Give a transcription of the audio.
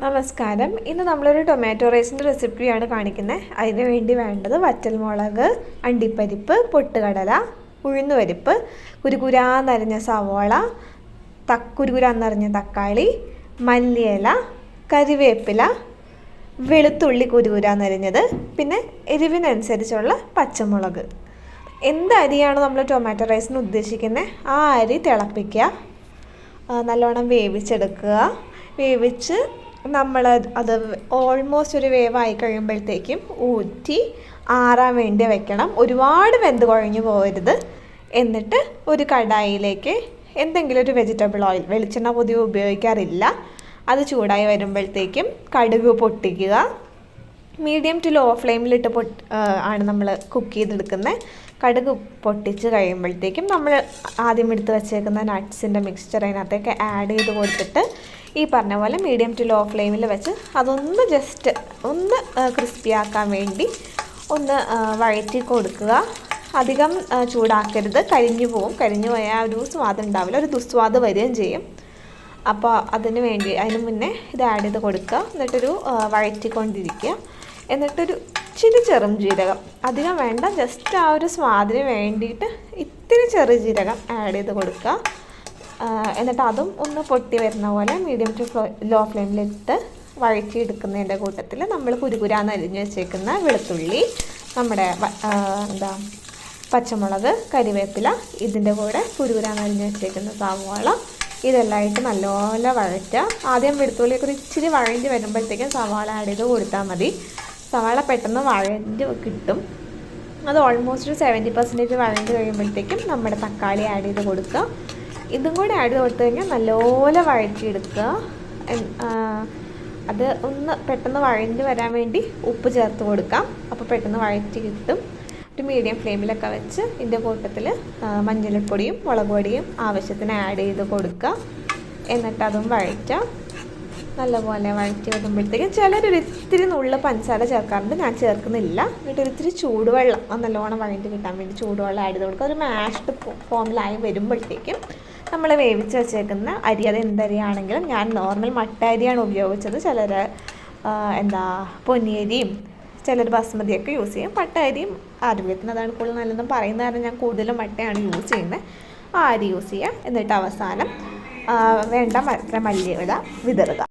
നമസ്കാരം. ഇന്ന് നമ്മളൊരു ടൊമാറ്റോ റൈസിൻ്റെ റെസിപ്പിയാണ് കാണിക്കുന്നത്. അതിന് വേണ്ടി വേണ്ടത് വറ്റൽമുളക്, അണ്ടിപ്പരിപ്പ്, പൊട്ടുകടല, ഉഴുന്നുപരിപ്പ്, കുരുകുരാന്നരിഞ്ഞ സവോള, കുരുകുരാന്നരിഞ്ഞ തക്കാളി, മല്ലിയില, കരിവേപ്പില, വെളുത്തുള്ളി കുരുകുരാന്നരിഞ്ഞത്, പിന്നെ എരിവിനനുസരിച്ചുള്ള പച്ചമുളക്. എന്ത് അരിയാണ് നമ്മൾ ടൊമാറ്റോ റൈസിന് ഉദ്ദേശിക്കുന്നത് ആ അരി തിളപ്പിക്കുക, നല്ലോണം വേവിച്ചെടുക്കുക. വേവിച്ച് നമ്മൾ അത് ഓൾമോസ്റ്റ് ഒരു വേവായി കഴിയുമ്പോഴത്തേക്കും ഊറ്റി ആറാൻ വേണ്ടി വെക്കണം. ഒരുപാട് വെന്ത് കുഴഞ്ഞു പോകരുത്. എന്നിട്ട് ഒരു കടായിലേക്ക് എന്തെങ്കിലും ഒരു വെജിറ്റബിൾ ഓയിൽ, വെളിച്ചെണ്ണ പൊതുവെ ഉപയോഗിക്കാറില്ല, അത് ചൂടായി വരുമ്പോഴത്തേക്കും കടുക് പൊട്ടിക്കുക. മീഡിയം ടു ലോ ഫ്ലെയിമിലിട്ട് ആണ് നമ്മൾ കുക്ക് ചെയ്തെടുക്കുന്നത്. കടുക് പൊട്ടിച്ച് കഴിയുമ്പോഴത്തേക്കും നമ്മൾ ആദ്യം എടുത്ത് വെച്ചേക്കുന്ന നട്ട്സിൻ്റെ മിക്സ്ചർ അതിനകത്തേക്ക് ആഡ് ചെയ്ത് കൊടുത്തിട്ട് ഈ പറഞ്ഞ പോലെ മീഡിയം ടു ലോ ഫ്ലെയിമിൽ വെച്ച് അതൊന്ന് ജസ്റ്റ് ഒന്ന് ക്രിസ്പി ആക്കാൻ വേണ്ടി ഒന്ന് വഴറ്റി കൊടുക്കുക. അധികം ചൂടാക്കരുത്, കരിഞ്ഞു പോവും. കരിഞ്ഞു പോയാൽ ഒരു സ്വാദ് ഉണ്ടാവില്ല, ഒരു ദുസ്വാദ് വരികയും ചെയ്യും. അപ്പോൾ അതിന് മുന്നേ ഇത് ആഡ് ചെയ്ത് കൊടുക്കുക. എന്നിട്ടൊരു വഴറ്റിക്കൊണ്ടിരിക്കുക. എന്നിട്ടൊരു ഇച്ചിരി ചെറും ജീരകം, അധികം വേണ്ട, ജസ്റ്റ് ആ ഒരു സ്വാദിന് വേണ്ടിയിട്ട് ഇത്തിരി ചെറു ജീരകം ആഡ് ചെയ്ത് കൊടുക്കുക. എന്നിട്ട് അതും ഒന്ന് പൊട്ടി വരുന്ന പോലെ മീഡിയം ടു ലോ ഫ്ലെയിമിലിട്ട് വഴറ്റിയെടുക്കുന്നതിൻ്റെ കൂട്ടത്തിൽ നമ്മൾ കുരുകുരാന്ന് അരിഞ്ഞ് വെച്ചേക്കുന്ന വെളുത്തുള്ളി, നമ്മുടെ പച്ചമുളക്, കരിവേപ്പില, ഇതിൻ്റെ കൂടെ കുരുകുരാന്ന് അരിഞ്ഞ് വെച്ചേക്കുന്ന സവാള, ഇതെല്ലാമായിട്ട് നല്ലപോലെ വഴറ്റുക. ആദ്യം വെളുത്തുള്ളിയൊക്കെ ഒരു ഇച്ചിരി വഴഞ്ഞ് വരുമ്പോഴത്തേക്കും സവാള ആഡ് ചെയ്ത് കൊടുത്താൽ മതി. സവാള പെട്ടെന്ന് വഴഞ്ഞ് കിട്ടും. അത് ഓൾമോസ്റ്റ് ഒരു 70% വഴഞ്ഞ് കഴിയുമ്പോഴത്തേക്കും നമ്മുടെ തക്കാളി ആഡ് ചെയ്ത് കൊടുക്കുക. ഇതും കൂടി ആഡ് ചെയ്ത് കൊടുത്തു കഴിഞ്ഞാൽ നല്ലപോലെ വഴറ്റിയെടുക്കുക. അത് ഒന്ന് പെട്ടെന്ന് വഴഞ്ഞ് വരാൻ വേണ്ടി ഉപ്പ് ചേർത്ത് കൊടുക്കാം. അപ്പോൾ പെട്ടെന്ന് വഴറ്റി കിട്ടും. ഒരു മീഡിയം ഫ്ലെയിമിലൊക്കെ വെച്ച് ഇതിൻ്റെ കൂട്ടത്തിൽ മഞ്ഞൾപ്പൊടിയും മുളക് പൊടിയും ആവശ്യത്തിന് ആഡ് ചെയ്ത് കൊടുക്കുക. എന്നിട്ട് അതും വഴറ്റുക. നല്ലപോലെ വഴറ്റി വരുമ്പോഴത്തേക്കും ചിലരൊരു ഇത്തിരി നുള്ള് പഞ്ചസാര ചേർക്കാറുണ്ട്, ഞാൻ ചേർക്കുന്നില്ല. എന്നിട്ട് ഒരിത്തിരി ചൂടുവെള്ളം നല്ലോണം വഴറ്റി കിട്ടാൻ വേണ്ടി ചൂടുവെള്ളം ആഡ് ചെയ്ത് കൊടുക്കുക. ഒരു മാഷ്ഡ് ഫോമിലായി വരുമ്പോഴത്തേക്കും നമ്മൾ വേവിച്ച് വെച്ചേക്കുന്ന അരി, അത് എന്തരിയാണെങ്കിലും ഞാൻ നോർമൽ മട്ട അരിയാണ് ഉപയോഗിച്ചത്. ചിലർ പൊന്നിയരിയും ചിലർ ബസ്മതിയൊക്കെ യൂസ് ചെയ്യും. മട്ട അരിയും ആരോഗ്യത്തിന് അതാണ് കൂടുതൽ നല്ലതെന്ന് പറയുന്ന കാരണം ഞാൻ കൂടുതലും മട്ടയാണ് യൂസ് ചെയ്യുന്നത്. ആ അരി യൂസ് ചെയ്യുക. എന്നിട്ട് അവസാനം വേണ്ട മല്ലിയില വിതറുക.